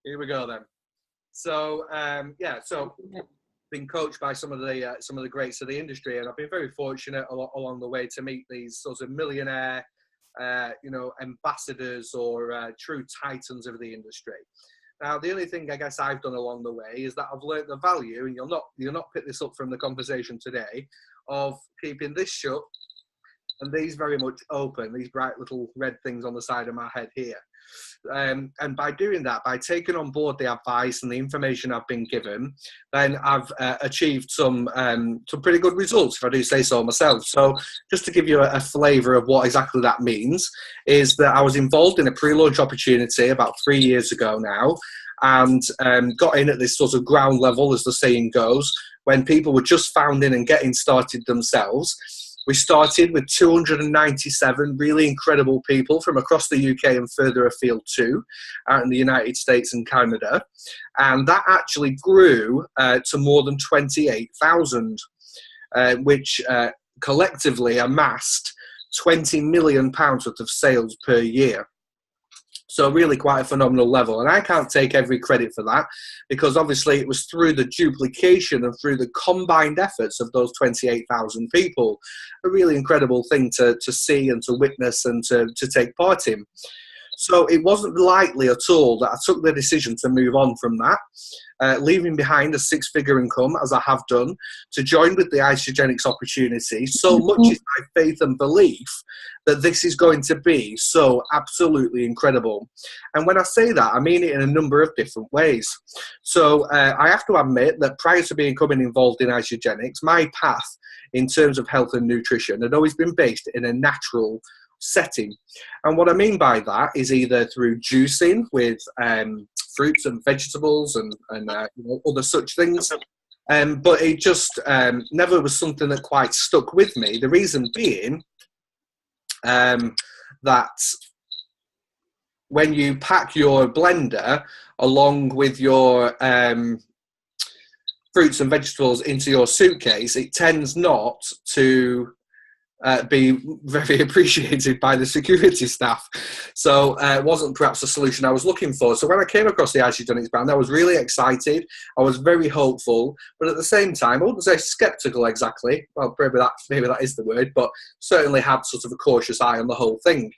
Here we go then. So yeah, so been coached by some of the greats of the industry, and I've been very fortunate along the way to meet these sorts of millionaire, ambassadors or true titans of the industry. Now, the only thing I guess I've done along the way is that I've learned the value, and you'll not pick this up from the conversation today, of keeping this shut and these very much open, these bright little red things on the side of my head here. And by doing that, by taking on board the advice and the information I've been given, then I've achieved some pretty good results, if I do say so myself. So just to give you a flavour of what exactly that means, is that I was involved in a pre-launch opportunity about 3 years ago now, and got in at this sort of ground level, as the saying goes, when people were just founding and getting started themselves. We started with 297 really incredible people from across the UK and further afield too, out in the United States and Canada. And that actually grew to more than 28,000, which collectively amassed £20 million worth of sales per year. So really quite a phenomenal level. And I can't take every credit for that, because obviously it was through the duplication and through the combined efforts of those 28,000 people. A really incredible thing to see and to witness and to take part in. So it wasn't lightly at all that I took the decision to move on from that, leaving behind a six-figure income, as I have done, to join with the ISAGENIX opportunity. So much is my faith and belief that this is going to be so absolutely incredible. And when I say that, I mean it in a number of different ways. So I have to admit that prior to becoming involved in ISAGENIX, my path in terms of health and nutrition had always been based in a natural setting. And what I mean by that is either through juicing with fruits and vegetables and other such things. But it just never was something that quite stuck with me. The reason being that when you pack your blender along with your fruits and vegetables into your suitcase, it tends not to be very appreciated by the security staff. So it wasn't perhaps the solution I was looking for. So when I came across the ISAGENIX brand, I was really excited. I was very hopeful, but at the same time, I wouldn't say skeptical exactly. Well, maybe that is the word, but certainly had sort of a cautious eye on the whole thing.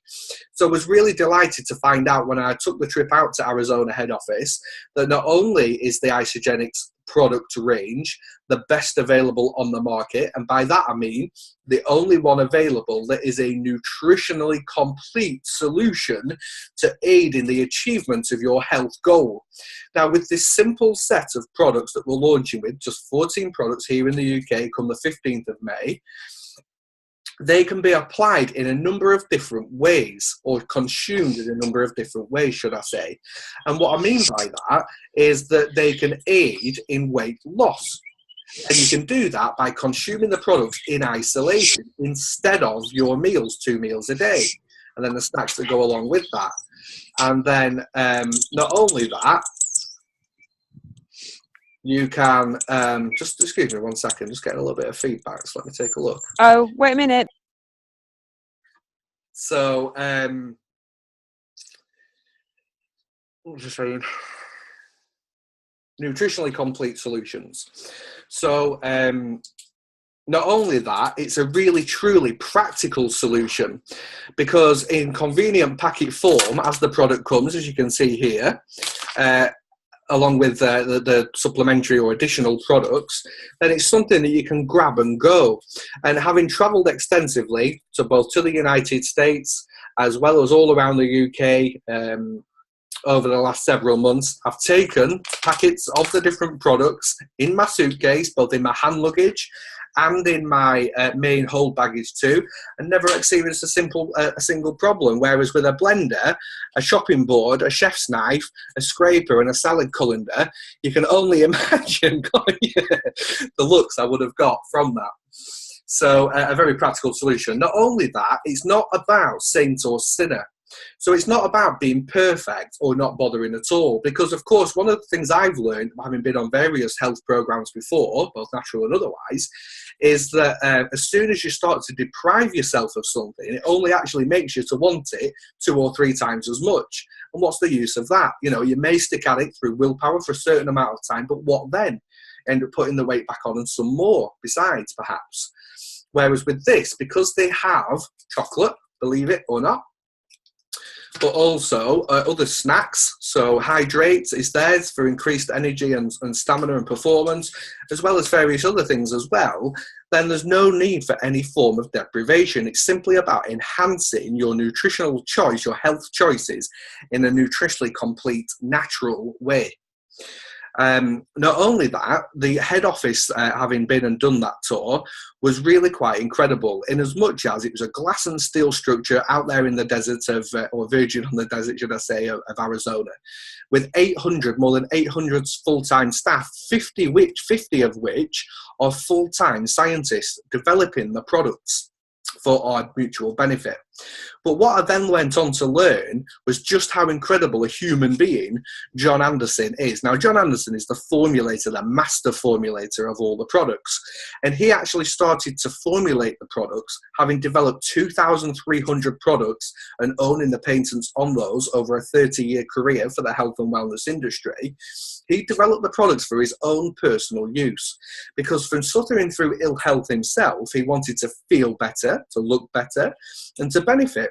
So I was really delighted to find out when I took the trip out to Arizona head office that not only is the ISAGENIX product range the best available on the market, and by that I mean the only one available that is a nutritionally complete solution to aid in the achievement of your health goal. Now, with this simple set of products that we're launching with, just 14 products here in the UK come the 15th of May, they can be applied in a number of different ways, or consumed in a number of different ways, should I say. And what I mean by that is that they can aid in weight loss. And you can do that by consuming the products in isolation instead of your meals, 2 meals a day, and then the snacks that go along with that. And then not only that, you can, just excuse me 1 second, just getting a little bit of feedback, so let me take a look. Oh, wait a minute. So, what was I saying? Nutritionally complete solutions. So, not only that, it's a really, truly practical solution, because in convenient packet form, as the product comes, as you can see here, along with the supplementary or additional products, then it's something that you can grab and go. And having travelled extensively to both to the United States as well as all around the UK over the last several months, I've taken packets of the different products in my suitcase, both in my hand luggage and in my main hold baggage too, and never experienced a single problem. Whereas with a blender, a chopping board, a chef's knife, a scraper and a salad colander, you can only imagine the looks I would have got from that. So a very practical solution. Not only that, it's not about saint or sinner. So it's not about being perfect or not bothering at all, because of course one of the things I've learned, having been on various health programs before, both natural and otherwise, is that as soon as you start to deprive yourself of something, it only actually makes you to want it 2 or 3 times as much. And what's the use of that? You know, you may stick at it through willpower for a certain amount of time, but what then? End up putting the weight back on and some more besides, perhaps. Whereas with this, because they have chocolate, believe it or not, but also other snacks, so hydrate is theirs for increased energy and stamina and performance, as well as various other things as well, then there's no need for any form of deprivation. It's simply about enhancing your nutritional choice, your health choices, in a nutritionally complete, natural way. Not only that, the head office, having been and done that tour, was really quite incredible, in as much as it was a glass and steel structure out there in the desert of, or virgin on the desert, should I say, of Arizona, with more than 800 full-time staff, 50 of which are full-time scientists developing the products for our mutual benefit. But what I then went on to learn was just how incredible a human being John Anderson is. Now, John Anderson is the formulator, the master formulator of all the products. And he actually started to formulate the products, having developed 2,300 products and owning the patents on those over a 30-year career for the health and wellness industry. He developed the products for his own personal use, because from suffering through ill health himself, he wanted to feel better, to look better, and to benefit.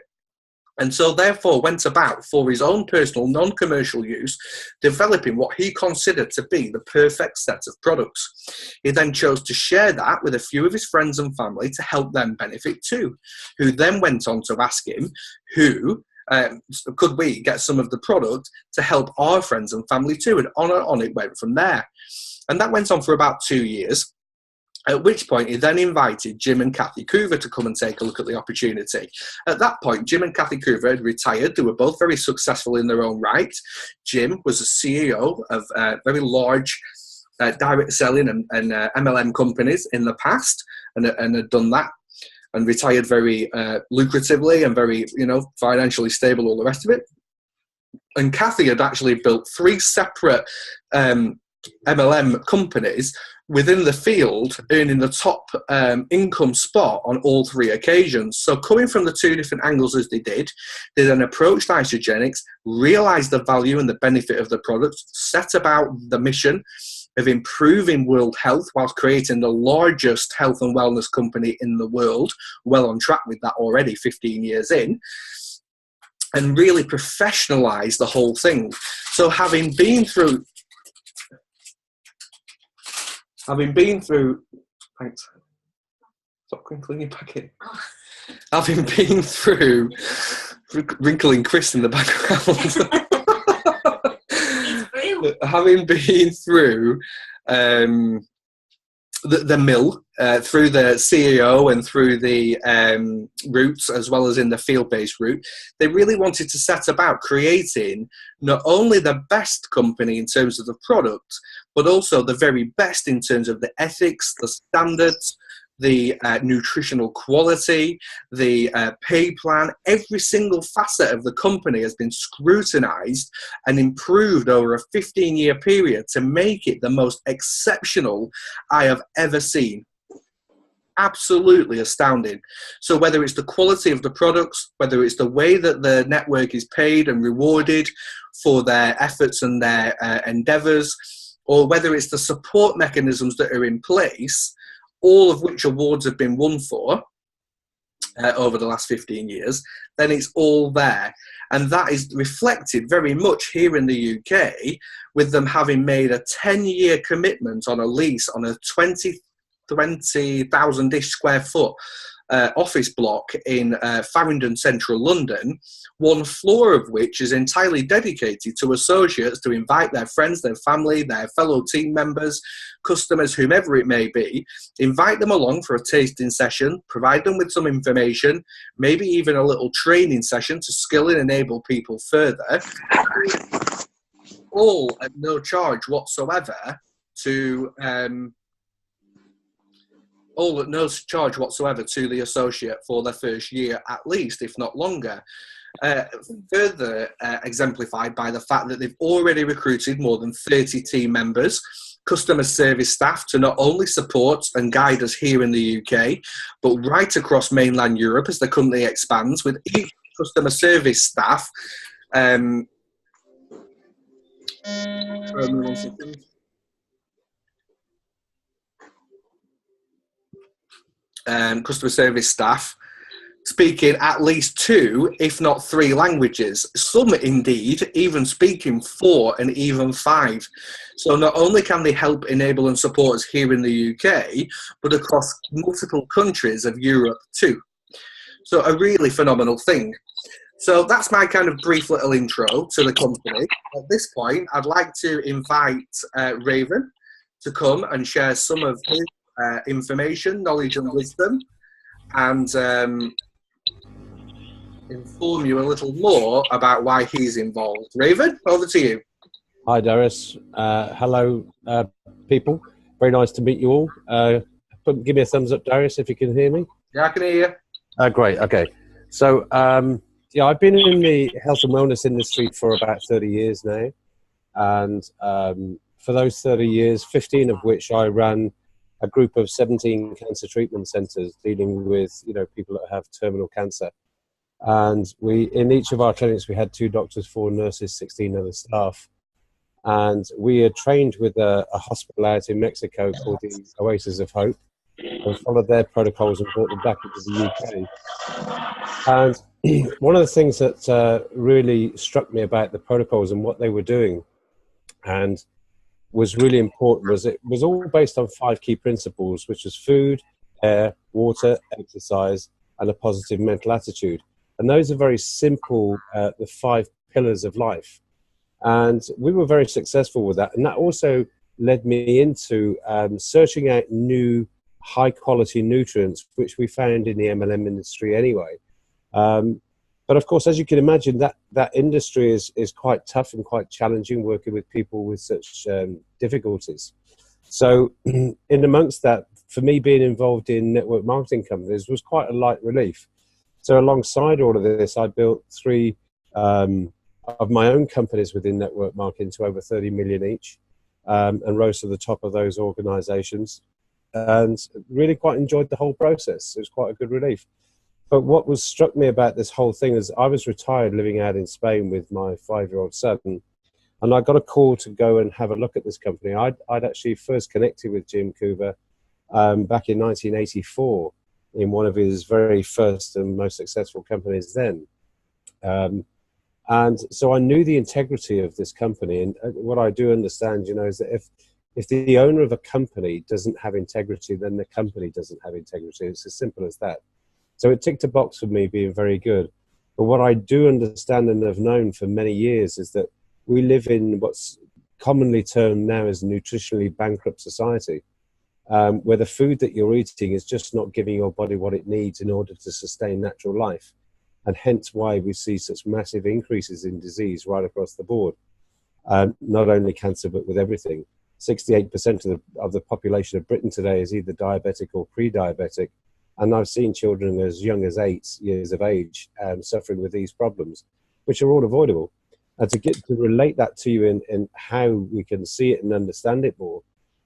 And so therefore went about, for his own personal non-commercial use, developing what he considered to be the perfect set of products. He then chose to share that with a few of his friends and family to help them benefit too, who then went on to ask him, could we get some of the product to help our friends and family too? And on it went from there. And that went on for about 2 years. At which point he then invited Jim and Kathy Coover to come and take a look at the opportunity. At that point, Jim and Kathy Coover had retired. They were both very successful in their own right. Jim was a CEO of very large direct selling and MLM companies in the past, and had done that and retired very lucratively and very, financially stable, all the rest of it. And Kathy had actually built 3 separate MLM companies within the field, earning the top income spot on all 3 occasions. So coming from the 2 different angles as they then approached ISAGENIX, realized the value and the benefit of the products, set about the mission of improving world health whilst creating the largest health and wellness company in the world, well on track with that already 15 years in, and really professionalize the whole thing. So having been through, thanks, stop crinkling your packet. Having been through, wrinkling Chris in the background. Having been through the mill, through the CEO and through the routes, as well as in the field-based route, they really wanted to set about creating not only the best company in terms of the product, but also the very best in terms of the ethics, the standards, the nutritional quality, the pay plan. Every single facet of the company has been scrutinized and improved over a 15-year period to make it the most exceptional I have ever seen. Absolutely astounding. So whether it's the quality of the products, whether it's the way that the network is paid and rewarded for their efforts and their endeavors, or whether it's the support mechanisms that are in place, all of which awards have been won for over the last 15 years, then it's all there. And that is reflected very much here in the UK, with them having made a 10-year commitment on a lease on a 20,000-ish square foot office block in Farringdon, central London, 1 floor of which is entirely dedicated to associates to invite their friends, their family, their fellow team members, customers, whomever it may be, invite them along for a tasting session, provide them with some information, maybe even a little training session to skill and enable people further, all at no charge whatsoever to the associate for their first year at least, if not longer. further exemplified by the fact that they've already recruited more than 30 team members, customer service staff to not only support and guide us here in the UK, but right across mainland Europe as the company expands, with each customer service staff. Customer service staff speaking at least 2, if not 3 languages. Some indeed even speaking 4 and even 5. So not only can they help enable and support us here in the UK, but across multiple countries of Europe too. So a really phenomenal thing. So that's my kind of brief little intro to the company. At this point, I'd like to invite Raven to come and share some of his information, knowledge and wisdom, and inform you a little more about why he's involved. Raven, over to you. Hi, Darius. Hello, people. Very nice to meet you all. Give me a thumbs up, Darius, if you can hear me. Yeah, I can hear you. Great. Okay. So, yeah, I've been in the health and wellness industry for about 30 years now. And for those 30 years, 15 of which I ran a group of 17 cancer treatment centers dealing with, people that have terminal cancer. And in each of our clinics, we had 2 doctors, 4 nurses, 16 other staff. And we had trained with a hospital out in Mexico called the Oasis of Hope, and followed their protocols and brought them back into the UK. And one of the things that really struck me about the protocols and what they were doing, and was really important, was it was all based on 5 key principles, which was food, air, water, exercise, and a positive mental attitude. And those are very simple, the 5 pillars of life. And we were very successful with that. And that also led me into searching out new high quality nutrients, which we found in the MLM industry anyway. But of course, as you can imagine, that industry is quite tough and quite challenging, working with people with such difficulties. So in amongst that, for me, being involved in network marketing companies was quite a light relief. So alongside all of this, I built 3 of my own companies within network marketing to over 30 million each, and rose to the top of those organizations, and really quite enjoyed the whole process. It was quite a good relief. But what struck me about this whole thing is I was retired living out in Spain with my 5-year-old son, and I got a call to go and have a look at this company. I'd actually first connected with Jim Coover back in 1984 in one of his very first and most successful companies then. And so I knew the integrity of this company. And what I do understand, is that if the owner of a company doesn't have integrity, then the company doesn't have integrity. It's as simple as that. So it ticked a box for me being very good. But what I do understand and have known for many years is that we live in what's commonly termed now as a nutritionally bankrupt society, where the food that you're eating is just not giving your body what it needs in order to sustain natural life. And hence why we see such massive increases in disease right across the board. Not only cancer, but with everything. 68% of the population of Britain today is either diabetic or pre-diabetic. And I've seen children as young as 8 years of age suffering with these problems, which are all avoidable. And to get to relate that to you in how we can see it and understand it more,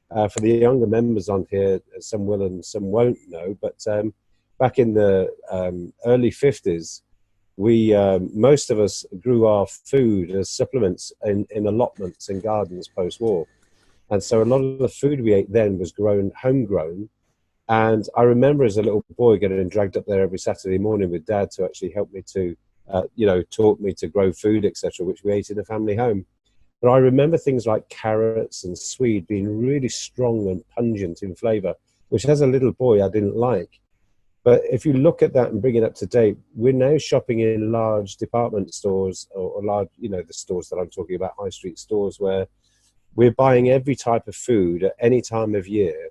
for the younger members on here, some will and some won't know, but back in the early 50s, most of us grew our food as supplements in allotments and gardens post-war. And so a lot of the food we ate then was homegrown. And I remember as a little boy getting dragged up there every Saturday morning with Dad to actually help me to, taught me to grow food, etc., which we ate in the family home. But I remember things like carrots and swede being really strong and pungent in flavour, which as a little boy I didn't like. But if you look at that and bring it up to date, we're now shopping in large department stores or large, the stores that I'm talking about, high street stores, where we're buying every type of food at any time of year,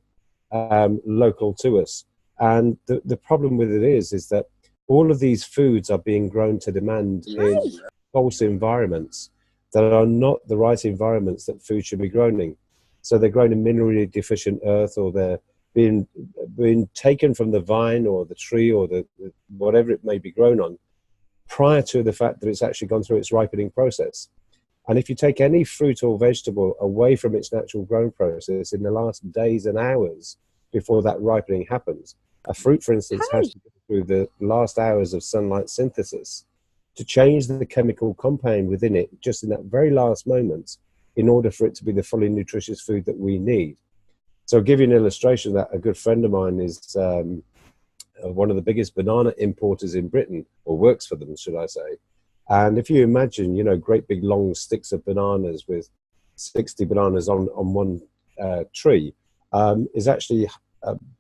local to us. And the problem with it is that all of these foods are being grown to demand in false environments that are not the right environments that food should be grown in. So they're grown in minerally deficient earth, or they're being taken from the vine or the tree or the whatever it may be grown on, prior to the fact that it's actually gone through its ripening process. And if you take any fruit or vegetable away from its natural growing process in the last days and hours before that ripening happens, a fruit, for instance, has to go through the last hours of sunlight synthesis to change the chemical compound within it just in that very last moment in order for it to be the fully nutritious food that we need. So I'll give you an illustration that a good friend of mine is one of the biggest banana importers in Britain, or works for them, should I say. And if you imagine, you know, great big long sticks of bananas with 60 bananas on one tree, is actually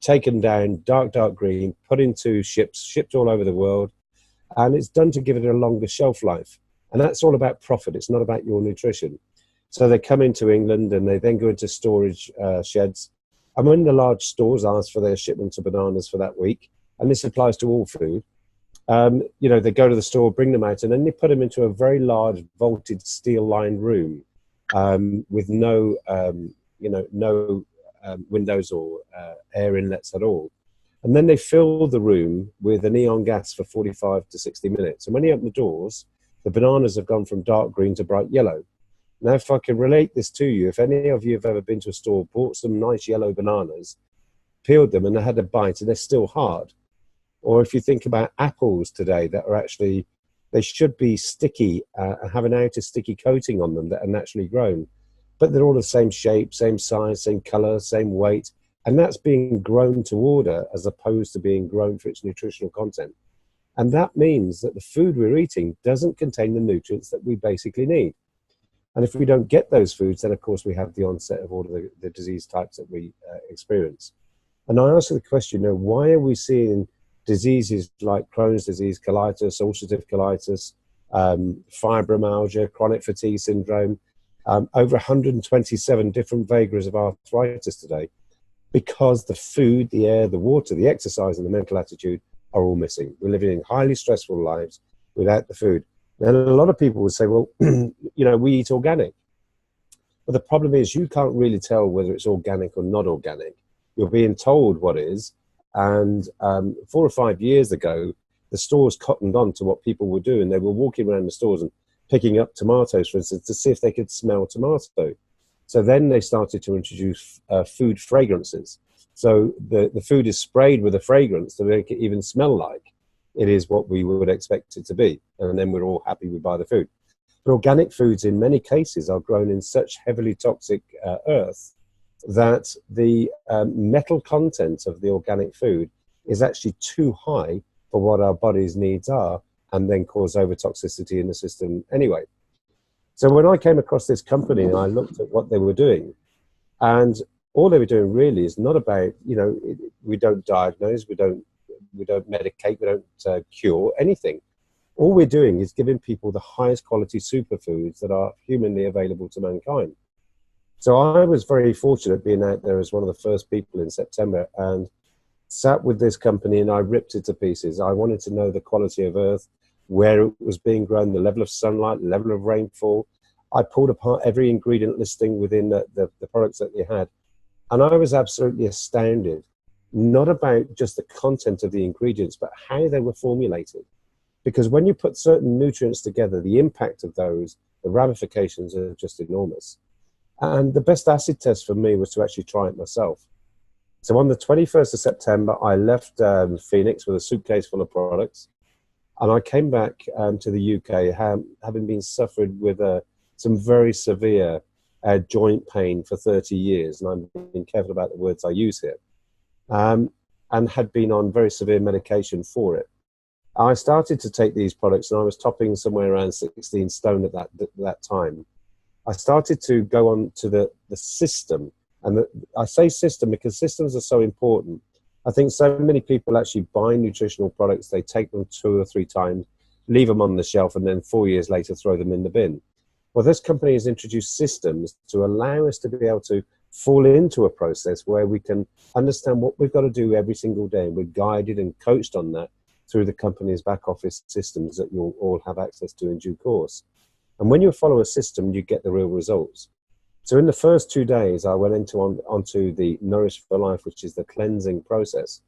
taken down, dark green, put into ships, shipped all over the world, and it's done to give it a longer shelf life. And that's all about profit. It's not about your nutrition. So they come into England and they then go into storage sheds. And when the large stores ask for their shipment of bananas for that week, and this applies to all food, you know, they go to the store, bring them out, and then they put them into a very large vaulted steel-lined room with no, you know, no windows or air inlets at all. And then they fill the room with a neon gas for 45 to 60 minutes. And when you open the doors, the bananas have gone from dark green to bright yellow. Now, if I can relate this to you, if any of you have ever been to a store, bought some nice yellow bananas, peeled them and they had a bite and they're still hard. Or if you think about apples today that are actually, they should be sticky and have an outer sticky coating on them that are naturally grown. But they're all the same shape, same size, same color, same weight. And that's being grown to order as opposed to being grown for its nutritional content. And that means that the food we're eating doesn't contain the nutrients that we basically need. And if we don't get those foods, then of course we have the onset of all of the disease types that we experience. And I ask the question, you know, why are we seeing diseases like Crohn's disease, colitis, ulcerative colitis, fibromyalgia, chronic fatigue syndrome, over 127 different vagaries of arthritis today? Because the food, the air, the water, the exercise, and the mental attitude are all missing. We're living in highly stressful lives without the food. And a lot of people would say, well, you know, we eat organic. But the problem is you can't really tell whether it's organic or not organic. You're being told what is. And 4 or 5 years ago, the stores cottoned on to what people were doing. They were walking around the stores and picking up tomatoes, for instance, to see if they could smell tomato. So then they started to introduce food fragrances. So the food is sprayed with a fragrance to make it even smell like it is what we would expect it to be. And then we're all happy we buy the food. But organic foods in many cases are grown in such heavily toxic earth that the metal content of the organic food is actually too high for what our body's needs are, and then cause overtoxicity in the system anyway. So when I came across this company and I looked at what they were doing, and all they were doing really is not about, you know, we don't diagnose, we don't medicate, we don't cure anything. All we're doing is giving people the highest quality superfoods that are humanly available to mankind. So I was very fortunate being out there as one of the first people in September and sat with this company, and I ripped it to pieces. I wanted to know the quality of earth, where it was being grown, the level of sunlight, the level of rainfall. I pulled apart every ingredient listing within the products that they had. And I was absolutely astounded, not about just the content of the ingredients, but how they were formulated. Because when you put certain nutrients together, the impact of those, the ramifications are just enormous. And the best acid test for me was to actually try it myself. So on the 21st of September, I left Phoenix with a suitcase full of products. And I came back to the UK, having been suffered with some very severe joint pain for 30 years. And I'm being careful about the words I use here. And had been on very severe medication for it. I started to take these products, and I was topping somewhere around 16 stone at that time. I started to go on to the system. And I say system because systems are so important. I think so many people actually buy nutritional products, they take them 2 or 3 times, leave them on the shelf, and then 4 years later throw them in the bin. Well, this company has introduced systems to allow us to be able to fall into a process where we can understand what we've got to do every single day. And we're guided and coached on that through the company's back office systems that you'll all have access to in due course. And when you follow a system, you get the real results. So in the first 2 days, I went onto the Nourish for Life, which is the cleansing process.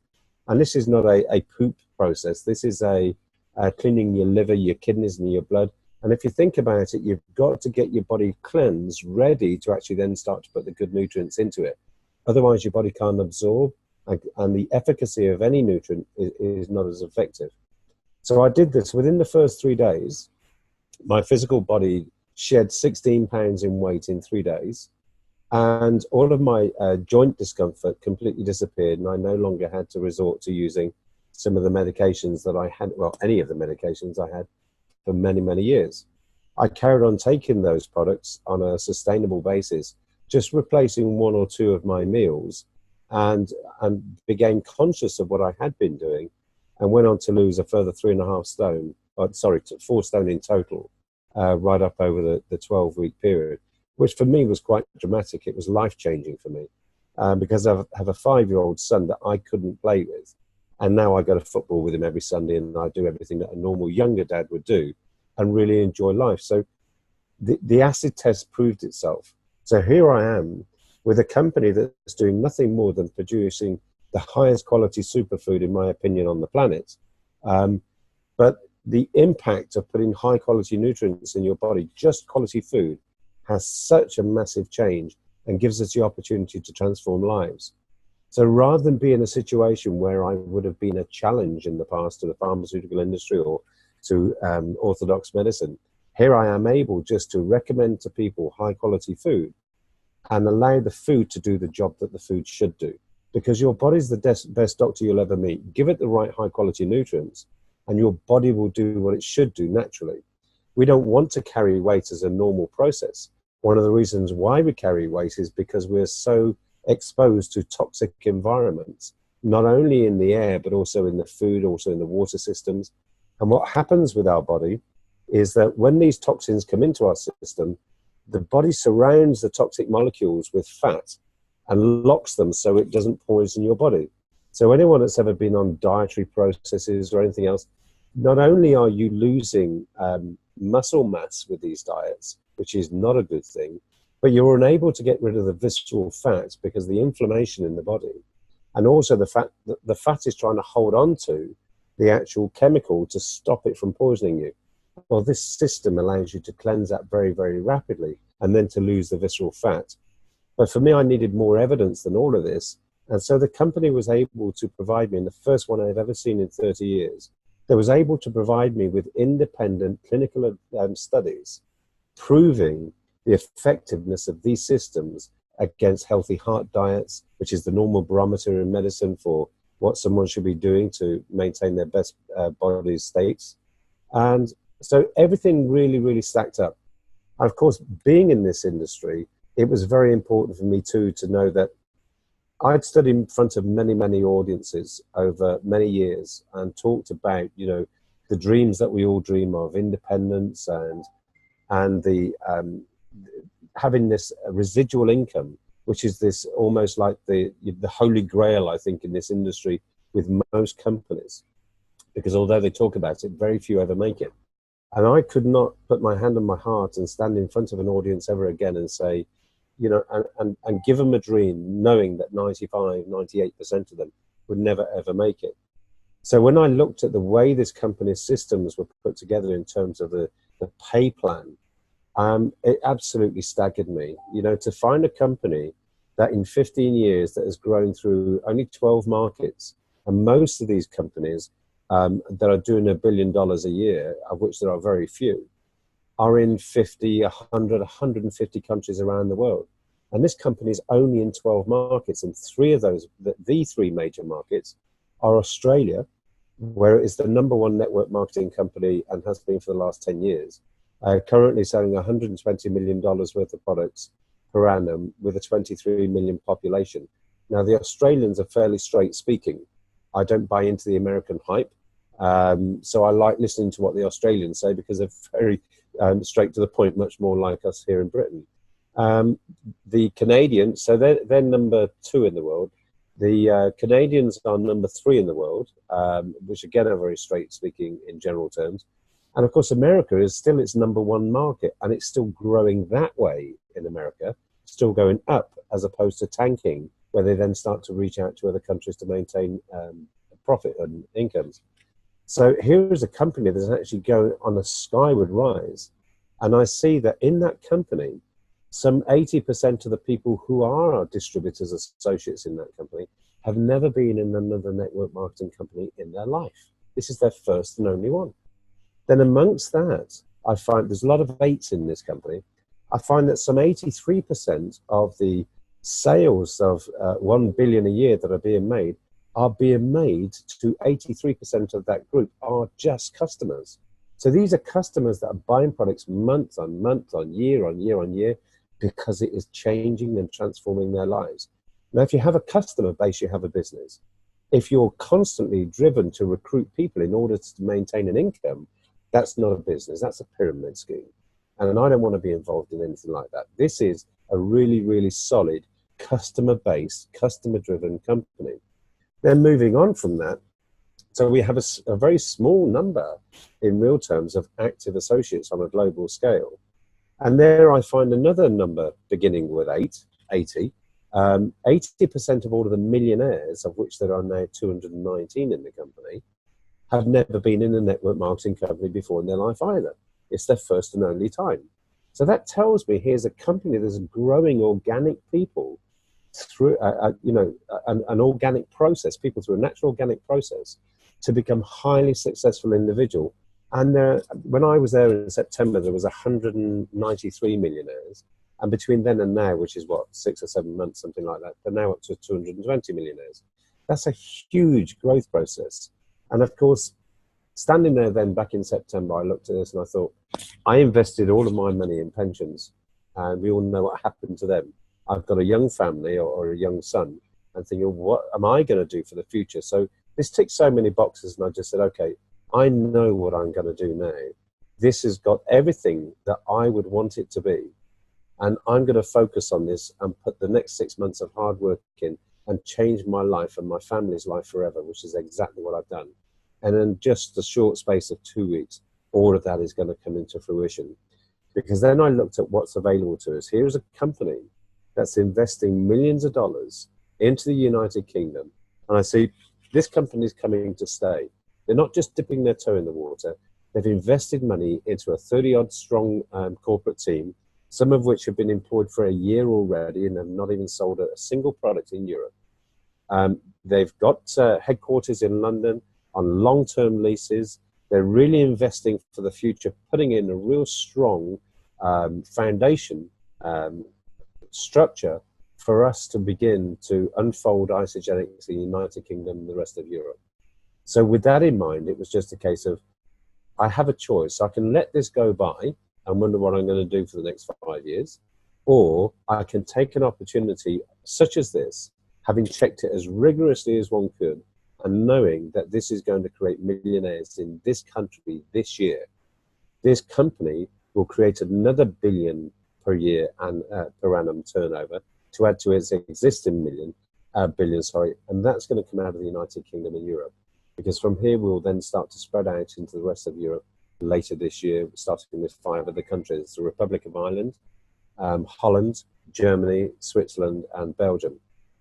And this is not a poop process. This is a cleaning your liver, your kidneys, and your blood. And if you think about it, you've got to get your body cleansed, ready to actually then start to put the good nutrients into it. Otherwise, your body can't absorb, and the efficacy of any nutrient is not as effective. So I did this. Within the first 3 days, my physical body shed 16 pounds in weight in 3 days. And all of my joint discomfort completely disappeared, and I no longer had to resort to using some of the medications that I had, well, any of the medications I had for many, many years. I carried on taking those products on a sustainable basis, just replacing 1 or 2 of my meals, and became conscious of what I had been doing, and went on to lose a further 3.5 stone, 4 stone in total, right up over the 12-week period, which for me was quite dramatic. It was life-changing for me, because I have a 5-year-old son that I couldn't play with. And now I go to football with him every Sunday, and I do everything that a normal younger dad would do and really enjoy life. So the acid test proved itself. So here I am with a company that's doing nothing more than producing the highest quality superfood, in my opinion, on the planet. But the impact of putting high quality nutrients in your body, just quality food, has such a massive change and gives us the opportunity to transform lives. So rather than be in a situation where I would have been a challenge in the past to the pharmaceutical industry or to orthodox medicine, here I am able just to recommend to people high quality food and allow the food to do the job that the food should do. Because your body's the best doctor you'll ever meet. Give it the right high quality nutrients and your body will do what it should do naturally. We don't want to carry weight as a normal process. One of the reasons why we carry weight is because we're so exposed to toxic environments, not only in the air, but also in the food, also in the water systems. And what happens with our body is that when these toxins come into our system, the body surrounds the toxic molecules with fat and locks them so it doesn't poison your body. So anyone that's ever been on dietary processes or anything else, not only are you losing muscle mass with these diets, which is not a good thing, but you're unable to get rid of the visceral fat because of the inflammation in the body. And also the fact that the fat is trying to hold on to the actual chemical to stop it from poisoning you. Well, this system allows you to cleanse that very, very rapidly and then to lose the visceral fat. But for me, I needed more evidence than all of this. And so the company was able to provide me, and the first one I've ever seen in 30 years, that was able to provide me with independent clinical studies proving the effectiveness of these systems against healthy heart diets, which is the normal barometer in medicine for what someone should be doing to maintain their best body states. And so everything really, really stacked up. And of course, being in this industry, it was very important for me too to know that I'd stood in front of many, many audiences over many years and talked about, you know, the dreams that we all dream of, independence and the having this residual income, which is this almost like the holy grail, I think, in this industry with most companies, because although they talk about it, very few ever make it. And I could not put my hand on my heart and stand in front of an audience ever again and say, you know, and give them a dream, knowing that 95, 98% of them would never, ever make it. So when I looked at the way this company's systems were put together in terms of the pay plan, it absolutely staggered me. You know, to find a company that in 15 years that has grown through only 12 markets, and most of these companies that are doing $1 billion a year, of which there are very few, are in 50, 100, 150 countries around the world. And this company is only in 12 markets, and 3 of those, the 3 major markets, are Australia, where it is the #1 network marketing company and has been for the last 10 years, currently selling $120 million worth of products per annum with a 23 million population. Now, the Australians are fairly straight speaking. I don't buy into the American hype. So I like listening to what the Australians say because they're very straight to the point, much more like us here in Britain. The Canadians, so they're #2 in the world. The Canadians are #3 in the world, which again are very straight speaking in general terms. And of course, America is still its #1 market, and it's still growing that way in America, still going up as opposed to tanking, where they then start to reach out to other countries to maintain profit and incomes. So here is a company that's actually going on a skyward rise. And I see that in that company, some 80% of the people who are our distributors, associates in that company, have never been in another network marketing company in their life. This is their first and only one. Then amongst that, I find there's a lot of eights in this company. I find that some 83% of the sales of 1 billion a year that are being made to 83% of that group are just customers. So these are customers that are buying products month on month, on year, because it is changing and transforming their lives. Now, if you have a customer base, you have a business. If you're constantly driven to recruit people in order to maintain an income, that's not a business, that's a pyramid scheme. And I don't want to be involved in anything like that. This is a really, really solid customer-based, customer-driven company. Then moving on from that, so we have a very small number in real terms of active associates on a global scale. And there I find another number beginning with 80. 80% of all of the millionaires, of which there are now 219 in the company, have never been in a network marketing company before in their life either. It's their first and only time. So that tells me here's a company that's growing organic people through an organic process, people through a natural organic process to become highly successful individual. And when I was there in September, there was 193 millionaires. And between then and now, which is what, 6 or 7 months, something like that, they're now up to 220 millionaires. That's a huge growth process. And of course, standing there then back in September, I looked at this and I thought, I invested all of my money in pensions, and we all know what happened to them. I've got a young family or a young son, and thinking, what am I going to do for the future? So this ticked so many boxes, and I just said, okay, I know what I'm going to do now. This has got everything that I would want it to be. And I'm going to focus on this and put the next 6 months of hard work in and change my life and my family's life forever, which is exactly what I've done. And in just the short space of 2 weeks, all of that is going to come into fruition. Because then I looked at what's available to us. Here's a company that's investing millions of dollars into the United Kingdom. And I see this company is coming to stay. They're not just dipping their toe in the water. They've invested money into a 30-odd strong corporate team, some of which have been employed for a year already and have not even sold a single product in Europe. They've got headquarters in London on long-term leases. They're really investing for the future, putting in a real strong foundation structure for us to begin to unfold ISAGENIX in the United Kingdom and the rest of Europe. So with that in mind, it was just a case of, I have a choice. I can let this go by and wonder what I'm going to do for the next 5 years, or I can take an opportunity such as this, having checked it as rigorously as one could, and knowing that this is going to create millionaires in this country this year. This company will create another billion per year and per annum turnover to add to its existing billion, and that's going to come out of the United Kingdom and Europe. Because from here, we'll then start to spread out into the rest of Europe later this year, starting with 5 other countries: the Republic of Ireland, Holland, Germany, Switzerland, and Belgium.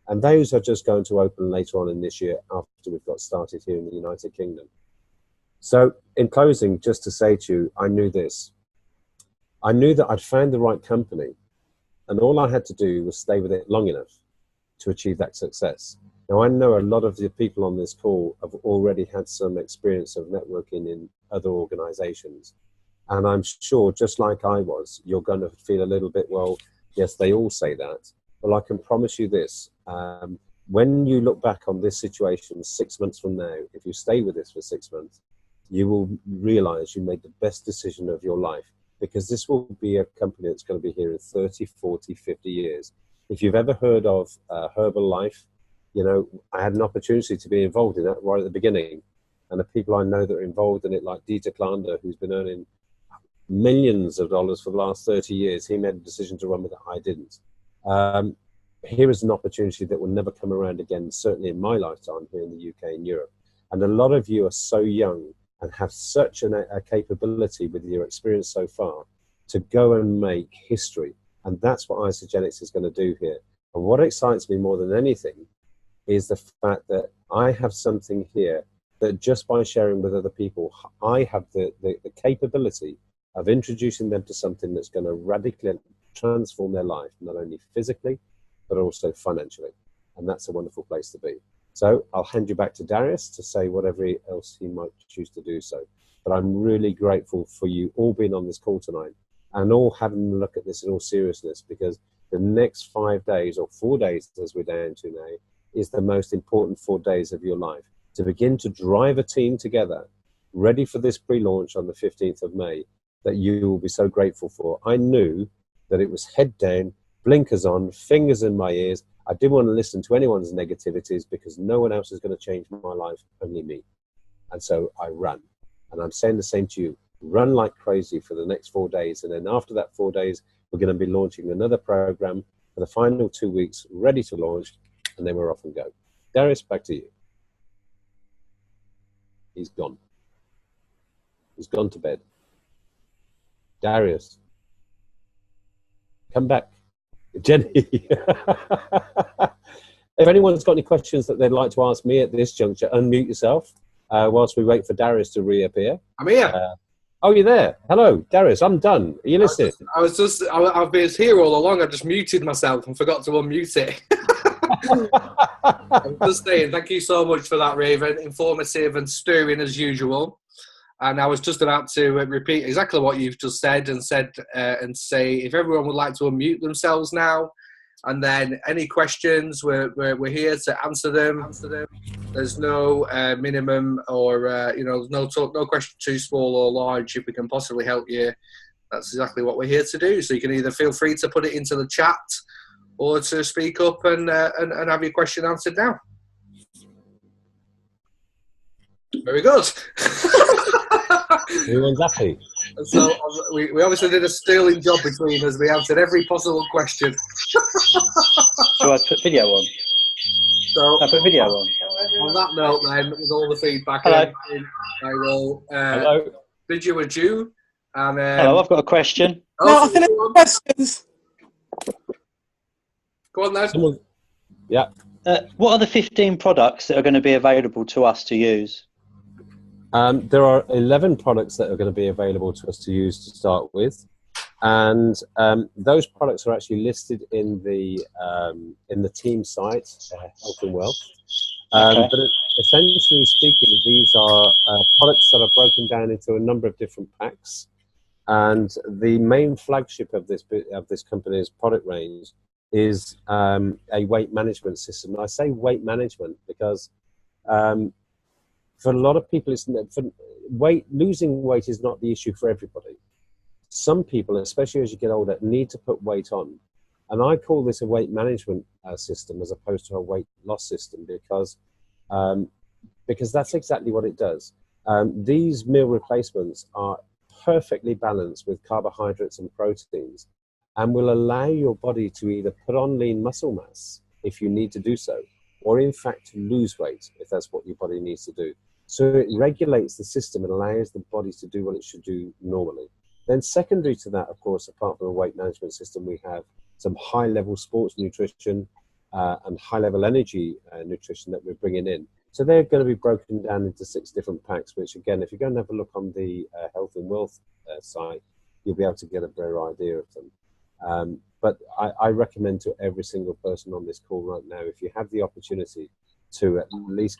And those are just going to open later on in this year after we've got started here in the United Kingdom. So in closing, just to say to you, I knew this. I knew that I'd found the right company, and all I had to do was stay with it long enough to achieve that success. Now, I know a lot of the people on this call have already had some experience of networking in other organizations. And I'm sure, just like I was, you're going to feel a little bit, well, yes, they all say that. Well, I can promise you this. When you look back on this situation 6 months from now, if you stay with this for 6 months, you will realize you made the best decision of your life, because this will be a company that's going to be here in 30, 40, 50 years. If you've ever heard of Herbalife, you know, I had an opportunity to be involved in that right at the beginning. And the people I know that are involved in it, like Dieter Klander, who's been earning millions of dollars for the last 30 years, he made a decision to run with it. I didn't. Here is an opportunity that will never come around again, certainly in my lifetime here in the UK and Europe. And a lot of you are so young and have such a capability with your experience so far to go and make history. And that's what ISAGENIX is going to do here. And what excites me more than anything is the fact that I have something here that just by sharing with other people, I have the capability of introducing them to something that's going to radically transform their life, not only physically, but also financially. And that's a wonderful place to be. So I'll hand you back to Darius to say whatever else he might choose to do so. But I'm really grateful for you all being on this call tonight and all having a look at this in all seriousness, because the next 5 days, or 4 days as we're down to now, is the most important 4 days of your life. To begin to drive a team together, ready for this pre-launch on the 15th of May, that you will be so grateful for. I knew that it was head down, blinkers on, fingers in my ears. I didn't want to listen to anyone's negativities because no one else is going to change my life, only me. And so I ran. And I'm saying the same to you. Run like crazy for the next 4 days. And then after that 4 days, we're going to be launching another program for the final 2 weeks, ready to launch, and then we're off and go. Darius, back to you. He's gone. He's gone to bed. Darius, come back. Jenny, if anyone's got any questions that they'd like to ask me at this juncture, unmute yourself whilst we wait for Darius to reappear. I'm here. Oh, you're there. Hello, Darius. I'm done. Are you listening? I've been here all along. I just muted myself and forgot to unmute it. I'm just saying, thank you so much for that, Raven. Informative and stirring as usual. And I was just about to repeat exactly what you've just said and say if everyone would like to unmute themselves now, and then any questions, we're here to answer them. There's no minimum or no question too small or large. If we can possibly help you, that's exactly what we're here to do. So you can either feel free to put it into the chat or to speak up and have your question answered now. Very good. Everyone's happy. So we obviously did a sterling job between us. We answered every possible question. So I put video on. So I put video on. On that note, then, with all the feedback, Hello. I will Hello. bid you adieu. And, Hello, I've got a question. No, I think questions. Go on, then. Someone, yeah. What are the 15 products that are going to be available to us to use? There are 11 products that are going to be available to us to use to start with, and those products are actually listed in the team site, Health and Wealth. Okay. But essentially speaking, these are products that are broken down into a number of different packs, and the main flagship of this company's product range is a weight management system. And I say weight management because for a lot of people, losing weight is not the issue for everybody. Some people, especially as you get older, need to put weight on. And I call this a weight management system as opposed to a weight loss system because that's exactly what it does. These meal replacements are perfectly balanced with carbohydrates and proteins and will allow your body to either put on lean muscle mass if you need to do so, or in fact to lose weight if that's what your body needs to do. So it regulates the system and allows the body to do what it should do normally. Then secondary to that, of course, apart from a weight management system, we have some high-level sports nutrition and high-level energy nutrition that we're bringing in. So they're going to be broken down into 6 different packs, which again, if you go and have a look on the Health and Wealth site, you'll be able to get a better idea of them. But I recommend to every single person on this call right now, if you have the opportunity to at least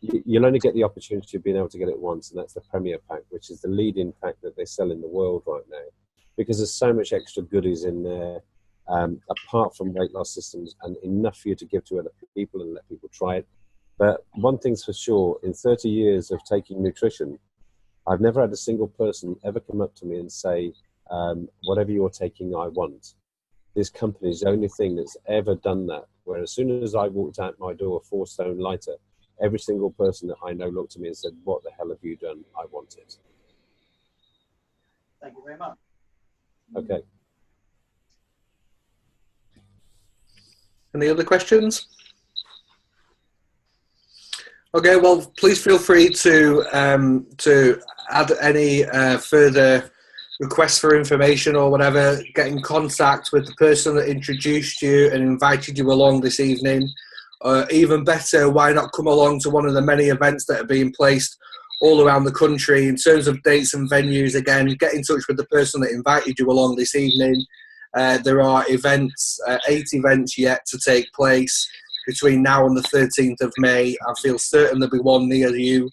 you'll only get the opportunity of being able to get it once, and that's the Premier Pack, which is the leading pack that they sell in the world right now, because there's so much extra goodies in there, apart from weight loss systems, and enough for you to give to other people and let people try it. But one thing's for sure, in 30 years of taking nutrition, I've never had a single person ever come up to me and say, whatever you're taking, I want. This company is the only thing that's ever done that, where as soon as I walked out my door 4 stone lighter, every single person that I know looked at me and said, what the hell have you done? I want it. Thank you very much. Okay. Any other questions? Okay, well, please feel free to add any further requests for information or whatever. Get in contact with the person that introduced you and invited you along this evening, even better, why not come along to one of the many events that are being placed all around the country in terms of dates and venues. Again, get in touch with the person that invited you along this evening. There are events, 8 events yet to take place between now and the 13th of May. I feel certain there'll be one near you,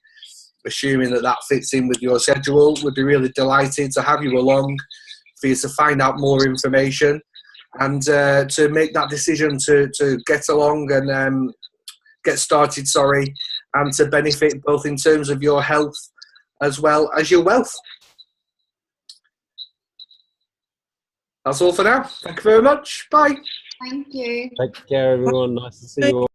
assuming that that fits in with your schedule. We'd be really delighted to have you along, for you to find out more information and to make that decision to get along and get started, and to benefit both in terms of your health as well as your wealth. That's all for now. Thank you very much. Bye. Thank you. Take care, everyone. Nice to see you all.